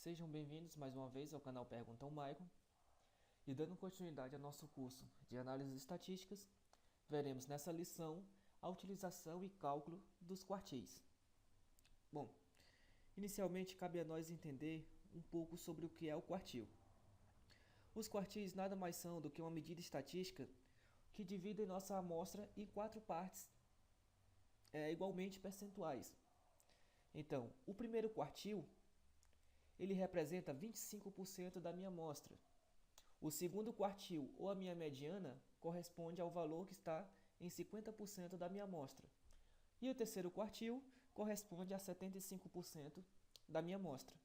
Sejam bem-vindos mais uma vez ao canal Pergunta ao Maicon. E dando continuidade ao nosso curso de análises estatísticas, veremos nessa lição a utilização e cálculo dos quartis. Bom, inicialmente cabe a nós entender um pouco sobre o que é o quartil. Os quartis nada mais são do que uma medida estatística que divide nossa amostra em 4 partes igualmente percentuais. Então, o primeiro quartil ele representa 25% da minha amostra. O segundo quartil, ou a minha mediana, corresponde ao valor que está em 50% da minha amostra. E o terceiro quartil corresponde a 75% da minha amostra.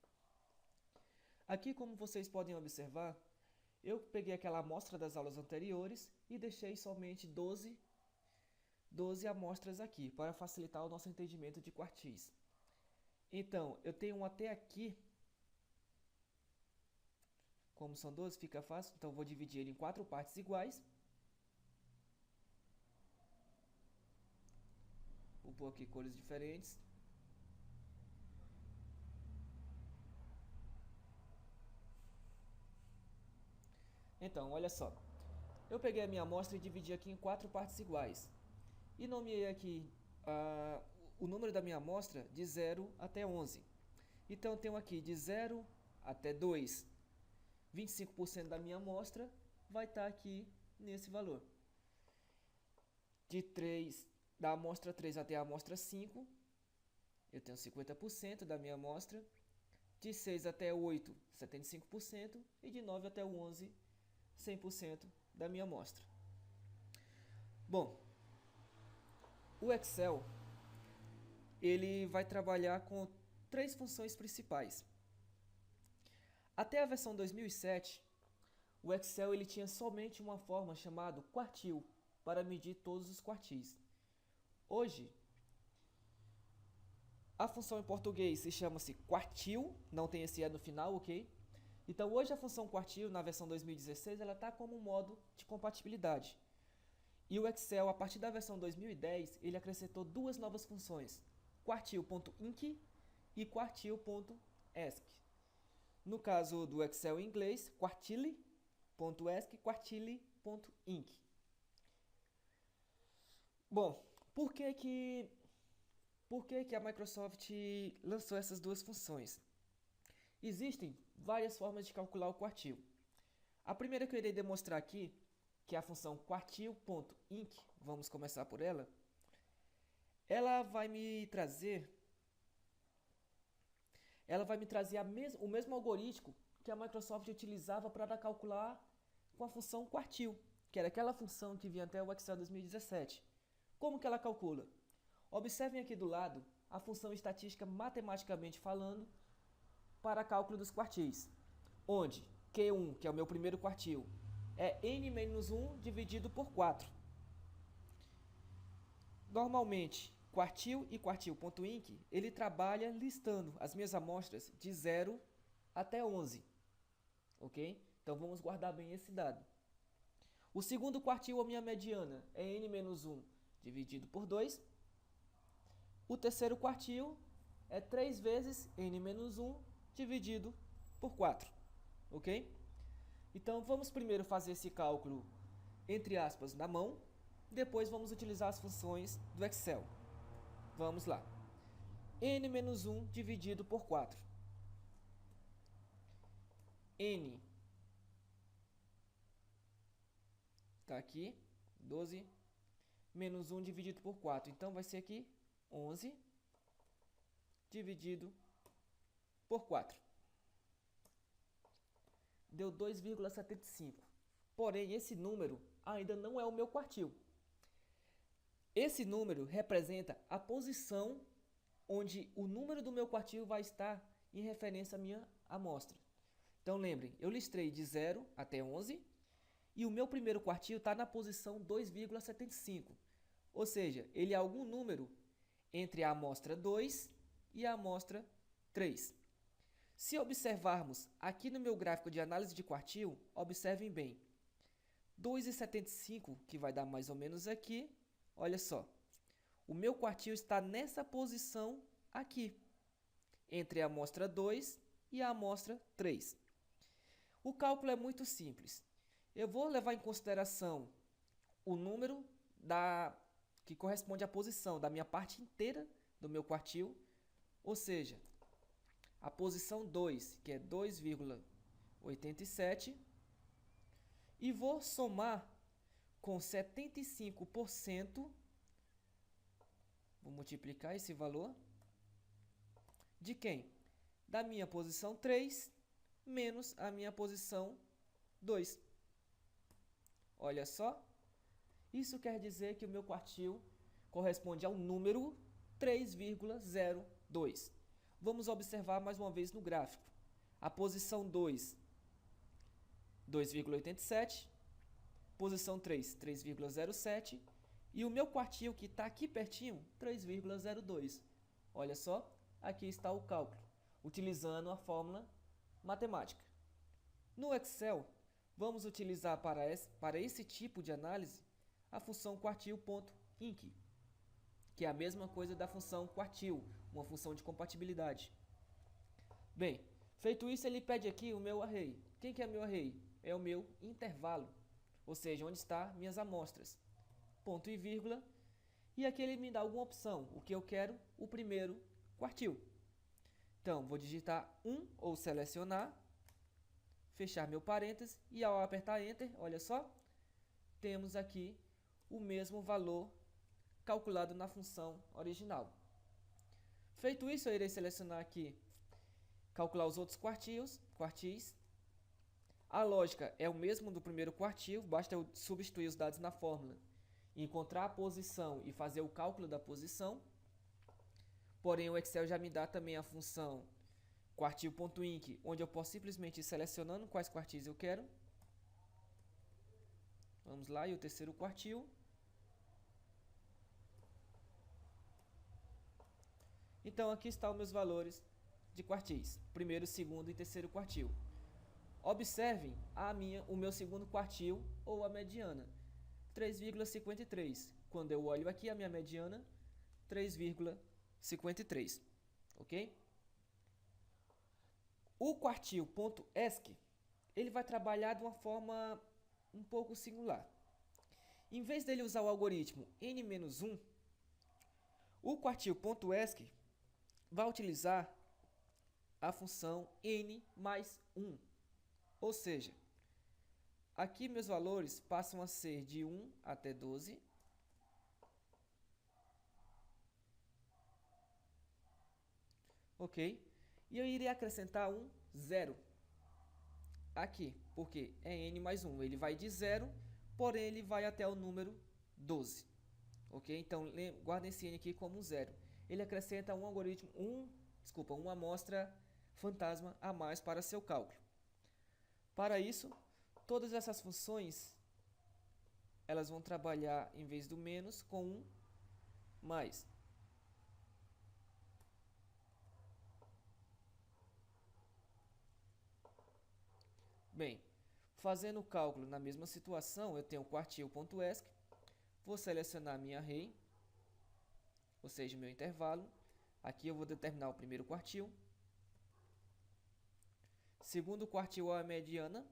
Aqui, como vocês podem observar, eu peguei aquela amostra das aulas anteriores e deixei somente 12 amostras aqui, para facilitar o nosso entendimento de quartis. Então, eu tenho até aqui. Como são 12, fica fácil, então vou dividir ele em 4 partes iguais. Vou pôr aqui cores diferentes. Então, olha só. Eu peguei a minha amostra e dividi aqui em 4 partes iguais. E nomeei aqui o número da minha amostra de 0 até 11. Então, eu tenho aqui de 0 até 2. 25% da minha amostra vai estar aqui nesse valor. De 3, da amostra 3 até a amostra 5, eu tenho 50% da minha amostra. De 6 até 8, 75%. E de 9 até o 11, 100% da minha amostra. Bom, o Excel ele vai trabalhar com 3 funções principais. Até a versão 2007, o Excel ele tinha somente uma forma chamada quartil para medir todos os quartis. Hoje, a função em português se chama-se quartil, não tem esse E no final, ok? Então hoje a função quartil, na versão 2016, ela está como um modo de compatibilidade. E o Excel, a partir da versão 2010, ele acrescentou 2 novas funções, quartil.inc e quartil.esc. No caso do Excel em inglês, quartile.esc e quartile.inc. Bom, por que a Microsoft lançou essas 2 funções? Existem várias formas de calcular o quartil. A primeira que eu irei demonstrar aqui, que é a função quartil.inc, vamos começar por ela, ela vai me trazer o mesmo algoritmo que a Microsoft utilizava para calcular com a função quartil, que era aquela função que vinha até o Excel 2017. Como que ela calcula? Observem aqui do lado a função estatística matematicamente falando para cálculo dos quartis, onde Q1, que é o meu primeiro quartil, é n-1 dividido por 4. Normalmente, quartil e quartil.inc, ele trabalha listando as minhas amostras de 0 até 11. Ok? Então vamos guardar bem esse dado. O segundo quartil, a minha mediana, é n-1 dividido por 2. O terceiro quartil é 3 vezes n-1 dividido por 4. Ok? Então vamos primeiro fazer esse cálculo, entre aspas, na mão. Depois vamos utilizar as funções do Excel. Vamos lá. n-1 dividido por 4. N está aqui, 12, menos 1 dividido por 4. Então vai ser aqui 11 dividido por 4. Deu 2,75. Porém, esse número ainda não é o meu quartil. Esse número representa a posição onde o número do meu quartil vai estar em referência à minha amostra. Então lembrem, eu listei de 0 até 11 e o meu primeiro quartil está na posição 2,75. Ou seja, ele é algum número entre a amostra 2 e a amostra 3. Se observarmos aqui no meu gráfico de análise de quartil, observem bem. 2,75, que vai dar mais ou menos aqui, olha só. O meu quartil está nessa posição aqui, entre a amostra 2 e a amostra 3. O cálculo é muito simples. Eu vou levar em consideração o número que corresponde à posição da minha parte inteira do meu quartil, ou seja, a posição 2, que é 2,87, e vou somar com 75%, vou multiplicar esse valor, de quem? Da minha posição 3 menos a minha posição 2. Olha só, isso quer dizer que o meu quartil corresponde ao número 3,02. Vamos observar mais uma vez no gráfico. A posição 2, 2,87, posição 3, 3,07 e o meu quartil que está aqui pertinho, 3,02. Olha só, aqui está o cálculo, utilizando a fórmula matemática. No Excel, vamos utilizar para esse tipo de análise a função quartil.inc, que é a mesma coisa da função quartil, uma função de compatibilidade. Bem, feito isso, ele pede aqui o meu array. Quem que é meu array? É o meu intervalo, ou seja, onde estão minhas amostras. Ponto e vírgula, e aqui ele me dá alguma opção. O que eu quero? O primeiro quartil. Então, vou digitar 1 ou selecionar, fechar meu parênteses e ao apertar Enter, olha só, temos aqui o mesmo valor calculado na função original. Feito isso, eu irei selecionar aqui, calcular os outros quartis. A lógica é o mesmo do primeiro quartil, basta eu substituir os dados na fórmula, encontrar a posição e fazer o cálculo da posição. Porém, o Excel já me dá também a função quartil.inc, onde eu posso simplesmente ir selecionando quais quartis eu quero. Vamos lá, e o terceiro quartil. Então, aqui estão os meus valores de quartis, primeiro, segundo e terceiro quartil. Observem o meu segundo quartil ou a mediana, 3,53. Quando eu olho aqui a minha mediana, 3,53, ok? O quartil.esc, ele vai trabalhar de uma forma um pouco singular. Em vez dele usar o algoritmo n-1, o quartil.esc vai utilizar a função n mais 1. Ou seja, aqui meus valores passam a ser de 1 até 12. Ok? E eu irei acrescentar um 0 aqui, porque é n mais 1. Ele vai de 0, porém ele vai até o número 12. Ok? Então, guardem esse n aqui como um 0. Ele acrescenta uma amostra fantasma a mais para seu cálculo. Para isso, todas essas funções, elas vão trabalhar, em vez do menos, com um mais. Bem, fazendo o cálculo na mesma situação, eu tenho o quartil.esc, vou selecionar minha array, ou seja, meu intervalo. Aqui eu vou determinar o primeiro quartil. Segundo quartil é a mediana.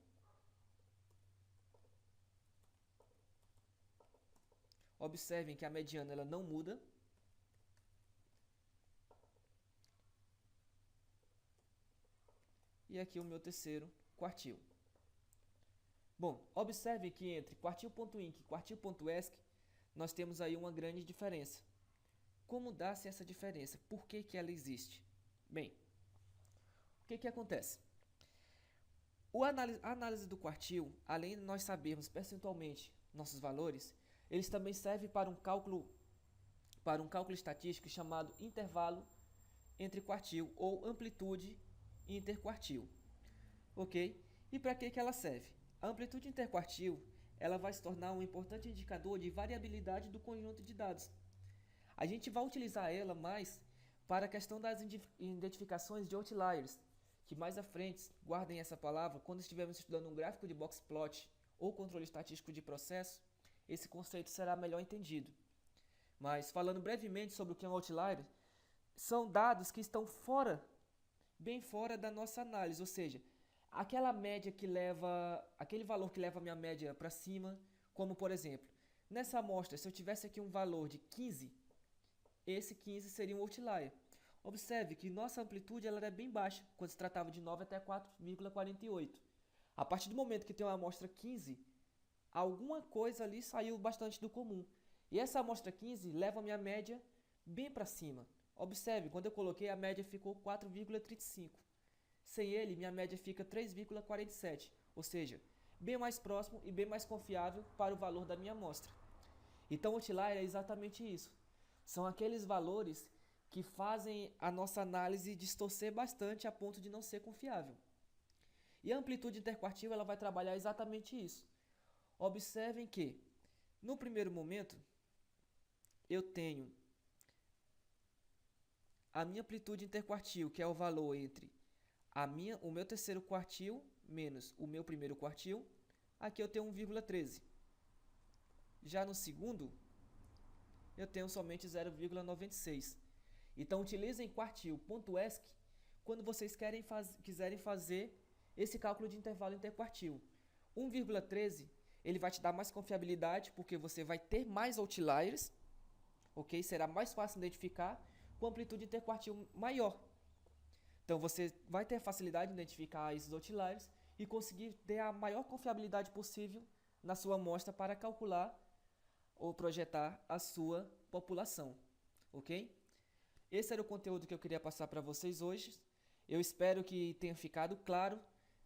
Observem que a mediana ela não muda. E aqui o meu terceiro quartil. Bom, observe que entre quartil.inc e quartil.esc nós temos aí uma grande diferença. Como dá-se essa diferença? Por que ela existe? Bem, o que acontece? A análise do quartil, além de nós sabermos percentualmente nossos valores, eles também servem para um cálculo estatístico chamado intervalo entre quartil ou amplitude interquartil. Ok? E para que ela serve? A amplitude interquartil ela vai se tornar um importante indicador de variabilidade do conjunto de dados. A gente vai utilizar ela mais para a questão das identificações de outliers, que mais à frente, guardem essa palavra, quando estivermos estudando um gráfico de box plot ou controle estatístico de processo, esse conceito será melhor entendido. Mas, falando brevemente sobre o que é um outlier, são dados que estão fora bem fora da nossa análise, ou seja, aquela média que leva, aquele valor que leva a minha média para cima, como por exemplo, nessa amostra, se eu tivesse aqui um valor de 15, esse 15 seria um outlier. Observe que nossa amplitude ela era bem baixa, quando se tratava de 9 até 4,48. A partir do momento que tem uma amostra 15, alguma coisa ali saiu bastante do comum. E essa amostra 15 leva a minha média bem para cima. Observe, quando eu coloquei a média ficou 4,35. Sem ele, minha média fica 3,47, ou seja, bem mais próximo e bem mais confiável para o valor da minha amostra. Então, o outlier é exatamente isso. São aqueles valores que fazem a nossa análise distorcer bastante a ponto de não ser confiável. E a amplitude interquartil ela vai trabalhar exatamente isso. Observem que, no primeiro momento, eu tenho a minha amplitude interquartil, que é o valor entre o meu terceiro quartil menos o meu primeiro quartil. Aqui eu tenho 1,13. Já no segundo, eu tenho somente 0,96. Então, utilizem quartil.esc quando vocês quiserem fazer esse cálculo de intervalo interquartil. 1,13 ele vai te dar mais confiabilidade, porque você vai ter mais outliers, ok? Será mais fácil identificar com amplitude interquartil maior. Então, você vai ter facilidade de identificar esses outliers e conseguir ter a maior confiabilidade possível na sua amostra para calcular ou projetar a sua população, ok? Esse era o conteúdo que eu queria passar para vocês hoje. Eu espero que tenha ficado claro.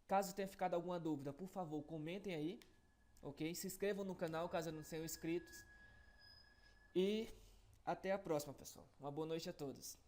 Caso tenha ficado alguma dúvida, por favor, comentem aí, ok? Se inscrevam no canal caso não sejam inscritos. E até a próxima, pessoal. Uma boa noite a todos.